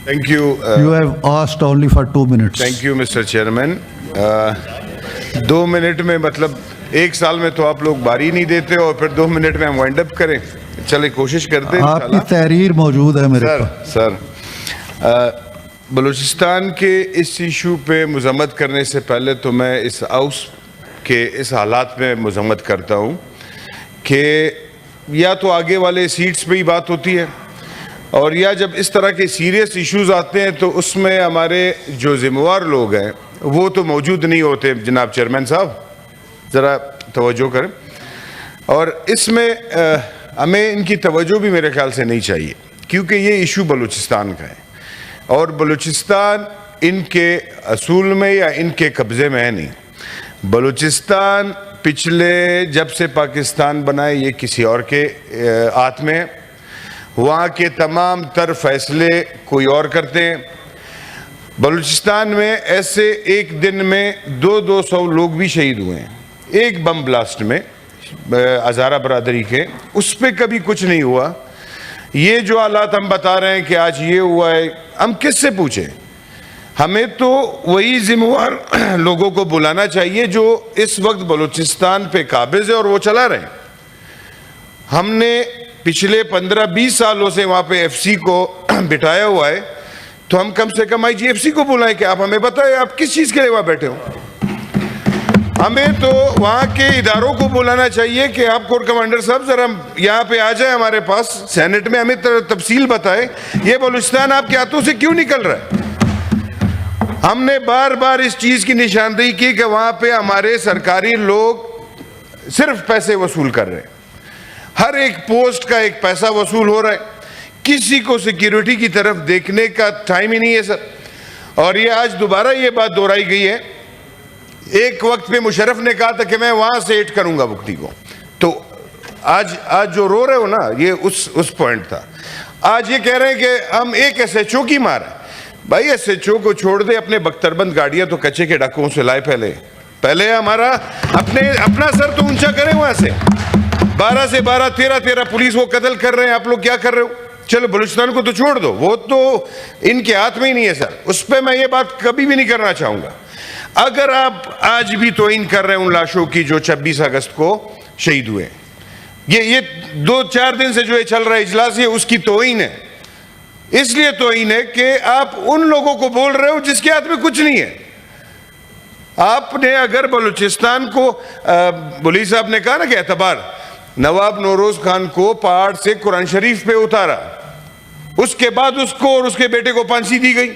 Thank you. You have asked only for 2 minutes. Thank you, Mr. Chairman. 2 minute में मतलब 1 साल में तो आप लोग बारी नहीं देते और फिर 2 मिनट में हम वाइंड अप करें. चले कोशिश करते हैं. आपकी तहरीर मौजूद है मेरे पास. सर बलूचिस्तान के इस इशू पे मजम्मत करने से पहले तो मैं इस हाउस के इस हालात में मजम्मत करता हूँ कि या तो आगे वाले सीट्स पे ही बात होती है और या जब इस तरह के सीरियस इश्यूज आते हैं तो उसमें हमारे जो जिम्मेवार लोग हैं वो तो मौजूद नहीं होते. जनाब चेयरमैन साहब ज़रा तवज्जो करें. और इसमें हमें इनकी तवज्जो भी मेरे ख्याल से नहीं चाहिए क्योंकि ये इशू बलूचिस्तान का है और बलूचिस्तान इनके असूल में या इनके कब्ज़े में है नहीं. बलूचिस्तान पिछले जब से पाकिस्तान बना है ये किसी और के हाथ में है. वहाँ के तमाम तर फैसले कोई और करते हैं. बलूचिस्तान में ऐसे एक दिन में 200 लोग भी शहीद हुए हैं एक बम ब्लास्ट में हज़ारा बरादरी के. उस पर कभी कुछ नहीं हुआ. ये जो हालात हम बता रहे हैं कि आज ये हुआ है, हम किससे पूछें? हमें तो वही जिम्मेवार लोगों को बुलाना चाहिए जो इस वक्त बलूचिस्तान पे काबिज है और वो चला रहे हैं. हमने पिछले 15-20 सालों से वहाँ पे एफसी को बिठाया हुआ है तो हम कम से कम IGFC को बुलाएं कि आप हमें बताएं आप किस चीज़ के लिए वहाँ बैठे हो. हमें तो वहाँ के इदारों को बुलाना चाहिए कि आप कोर कमांडर साहब ज़रा यहाँ पे आ जाए हमारे पास सेनेट में, हमें तफसील बताएं ये बलूचिस्तान आपके हाथों से क्यों निकल रहा है. हमने बार बार इस चीज़ की निशानदेही की कि वहाँ पे हमारे सरकारी लोग सिर्फ पैसे वसूल कर रहे हैं. हर एक पोस्ट का एक पैसा वसूल हो रहा है. किसी को सिक्योरिटी की तरफ देखने का टाइम ही नहीं है सर. और ये आज दोबारा ये बात दोहराई गई है. एक वक्त पे मुशर्रफ ने कहा था कि मैं वहाँ से एड करूँगा मुफ्ती को. तो आज जो रो रहे हो ना ये उस पॉइंट था. आज ये कह रहे हैं कि हम एक SHO की मार है. भाई SHO को छोड़ दे, अपने बख्तरबंद गाड़ियाँ तो कच्चे के डाकुओं से लाए. पहले हमारा अपना सर तो ऊंचा करें. वहाँ से 12 से 12 13 पुलिस वो कत्ल कर रहे हैं. आप लोग क्या कर रहे हो? चलो बलूचिस्तान को तो छोड़ दो, वो तो इनके हाथ में ही नहीं है सर. उस पर मैं ये बात कभी भी नहीं करना चाहूँगा. अगर आप आज भी तौहीन कर रहे हैं उन लाशों की जो 26 अगस्त को शहीद हुए, ये 2-4 दिन से जो ये चल रहा है इजलास, ये उसकी तौहीन है. इसलिए तौहीन है कि आप उन लोगों को बोल रहे हो जिसके हाथ में कुछ नहीं है. आपने अगर बलूचिस्तान को बुली साहब ने कहा ना कि एतबार, नवाब नौरोज खान को पहाड़ से कुरान शरीफ पे उतारा, उसके बाद उसको और उसके बेटे को फांसी दी गई.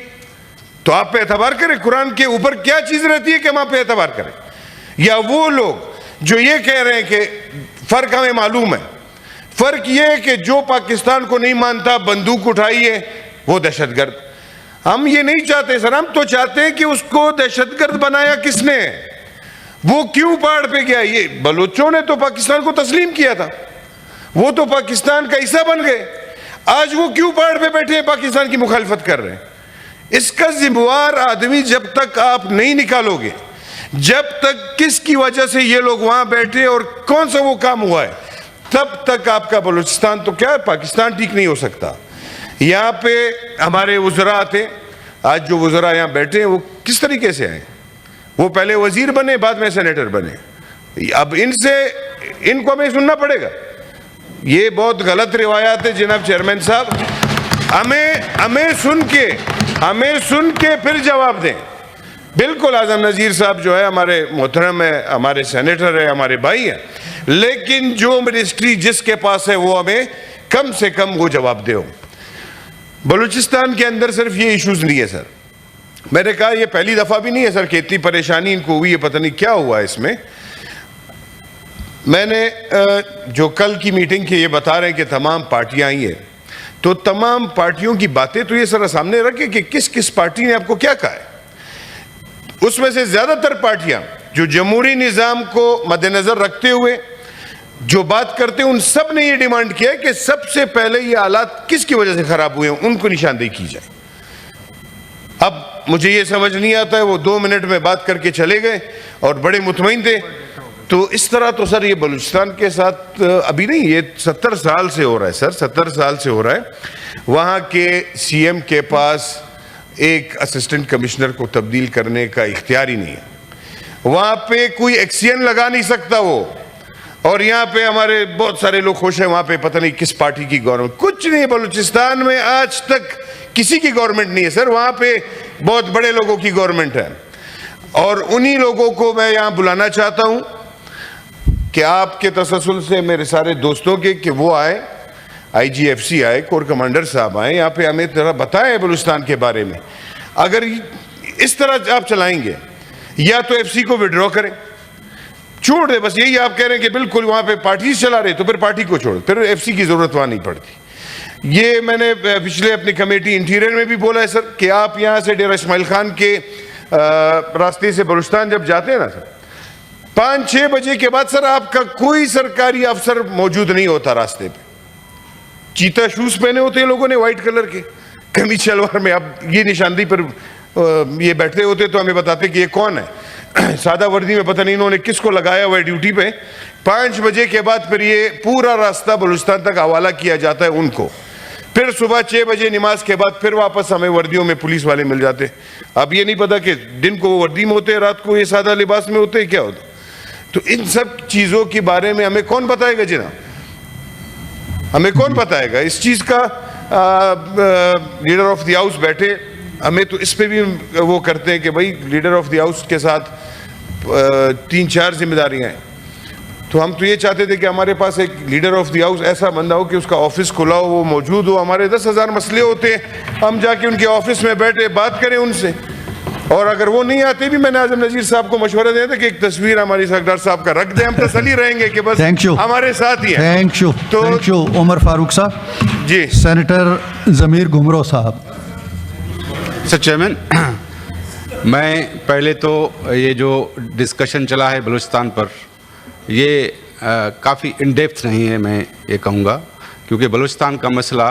तो आप पे एतबार करें? कुरान के ऊपर क्या चीज रहती है कि हम आप पे एतबार करें? या वो लोग जो ये कह रहे हैं कि फर्क हमें मालूम है, फर्क ये है कि जो पाकिस्तान को नहीं मानता बंदूक उठाई है वो दहशतगर्द. हम ये नहीं चाहते सर. हम तो चाहते हैं कि उसको दहशतगर्द बनाया किसने? वो क्यों पहाड़ पे गया? ये बलूचों ने तो पाकिस्तान को तस्लीम किया था, वो तो पाकिस्तान का हिस्सा बन गए. आज वो क्यों पहाड़ पे बैठे हैं पाकिस्तान की मुखालिफत कर रहे हैं? इसका जिम्मेवार आदमी जब तक आप नहीं निकालोगे, जब तक किसकी वजह से ये लोग वहां बैठे और कौन सा वो काम हुआ है, तब तक आपका बलूचिस्तान तो क्या है, पाकिस्तान ठीक नहीं हो सकता. यहाँ पे हमारे वज़रा आते, आज जो वज़रा यहाँ बैठे हैं वो किस तरीके से आए? वो पहले वजीर बने, बाद में सेनेटर बने. अब इनको हमें सुनना पड़ेगा. ये बहुत गलत रिवायात है जनाब चेयरमैन साहब. हमें सुन के फिर जवाब दें. बिल्कुल आजम नज़ीर साहब जो है हमारे मोहतरम है, हमारे सेनेटर है, हमारे भाई हैं, लेकिन जो मिनिस्ट्री जिसके पास है वो हमें कम से कम वो जवाब दे. बलूचिस्तान के अंदर सिर्फ ये इश्यूज नहीं है सर. मैंने कहा ये पहली दफ़ा भी नहीं है सर कि इतनी परेशानी इनको हुई है. पता नहीं क्या हुआ इसमें. मैंने जो कल की मीटिंग की ये बता रहे हैं कि तमाम पार्टियां आई हैं, तो तमाम पार्टियों की बातें तो ये सर सामने रखे कि किस किस पार्टी ने आपको क्या कहा है. उसमें से ज़्यादातर पार्टियां जो जमहूरी निज़ाम को मद्देनज़र रखते हुए जो बात करते हैं, उन सब ने ये डिमांड किया है कि सबसे पहले ये हालात किसकी वजह से ख़राब हुए हैं उनको निशानदेही की जाए. अब मुझे ये समझ नहीं आता है, वो 2 मिनट में बात करके चले गए और बड़े मुतमईन थे. تو اس طرح تو سر یہ بلوچستان کے ساتھ ابھی نہیں, یہ 70 سال سے ہو رہا ہے سر, 70 سال سے ہو رہا ہے. وہاں کے سی ایم کے پاس ایک اسسٹنٹ کمشنر کو تبدیل کرنے کا اختیار ہی نہیں ہے. وہاں پہ کوئی ایکشن لگا نہیں سکتا وہ. اور یہاں پہ ہمارے بہت سارے لوگ خوش ہیں, وہاں پہ پتہ نہیں کس پارٹی کی گورنمنٹ. کچھ نہیں, بلوچستان میں آج تک کسی کی گورنمنٹ نہیں ہے سر. وہاں پہ بہت بڑے لوگوں کی گورنمنٹ ہے. اور انہی لوگوں کو میں یہاں بلانا چاہتا ہوں کہ آپ کے تسلسل سے میرے سارے دوستوں کے, کہ وہ آئے, آئی جی ایف سی آئے, کور کمانڈر صاحب آئے, یہاں پہ ہمیں ذرا بتائیں بلوچستان کے بارے میں. اگر اس طرح آپ چلائیں گے, یا تو ایف سی کو وڈرا کریں, چھوڑ دیں. بس یہی آپ کہہ رہے ہیں کہ بالکل وہاں پہ پارٹیز چلا رہے, تو پھر پارٹی کو چھوڑ, پھر ایف سی کی ضرورت وہاں نہیں پڑتی. یہ میں نے پچھلے اپنی کمیٹی انٹیریئر میں بھی بولا ہے سر, کہ آپ یہاں سے ڈیرہ اسماعیل خان کے راستے سے بلوچستان جب جاتے ہیں نا سر, 5-6 بجے کے بعد سر آپ کا کوئی سرکاری افسر موجود نہیں ہوتا راستے پہ. چیتا شوز پہنے ہوتے ہیں لوگوں نے وائٹ کلر کے, قمیض شلوار میں. اب یہ نشاندہی پر یہ بیٹھے ہوتے تو ہمیں بتاتے کہ یہ کون ہے. سادہ وردی میں پتہ نہیں انہوں نے کس کو لگایا ہوا ہے ڈیوٹی پہ. 5 بجے کے بعد پھر یہ پورا راستہ بلوچستان تک حوالہ کیا جاتا ہے ان کو. پھر صبح 6 بجے نماز کے بعد پھر واپس ہمیں وردیوں میں پولیس والے مل جاتے. اب یہ نہیں پتا کہ دن کو وہ وردی میں ہوتے ہیں, رات کو یہ سادہ لباس میں ہوتے ہیں, کیا ہوتا. تو ان سب چیزوں کے بارے میں ہمیں کون بتائے گا جناب, ہمیں کون بتائے گا اس چیز کا. لیڈر آف دی ہاؤس بیٹھے, ہمیں تو اس پہ بھی وہ کرتے ہیں کہ بھائی لیڈر آف دی ہاؤس کے ساتھ 3-4 ذمہ داریاں ہیں. تو ہم تو یہ چاہتے تھے کہ ہمارے پاس ایک لیڈر آف دی ہاؤس ایسا بندہ ہو کہ اس کا آفس کھلا ہو, وہ موجود ہو. ہمارے 10,000 مسئلے ہوتے ہیں, ہم جا کے ان کے آفس میں بیٹھے بات کریں ان سے. اور اگر وہ نہیں آتے بھی, میں نے اعظم نذیر صاحب کو مشورہ دیا تھا کہ ایک تصویر ہماری سردار صاحب کا رکھ دیں, ہم تسلی رہیں گے کہ بس ہمارے ساتھ ہی ہیں. تھینک یو عمر فاروق صاحب. جی سینیٹر ضمیر گھمرو صاحب. سر چیئرمین, میں پہلے تو یہ جو ڈسکشن چلا ہے بلوچستان پر, یہ کافی ان ڈیپتھ نہیں ہے, میں یہ کہوں گا, کیونکہ بلوچستان کا مسئلہ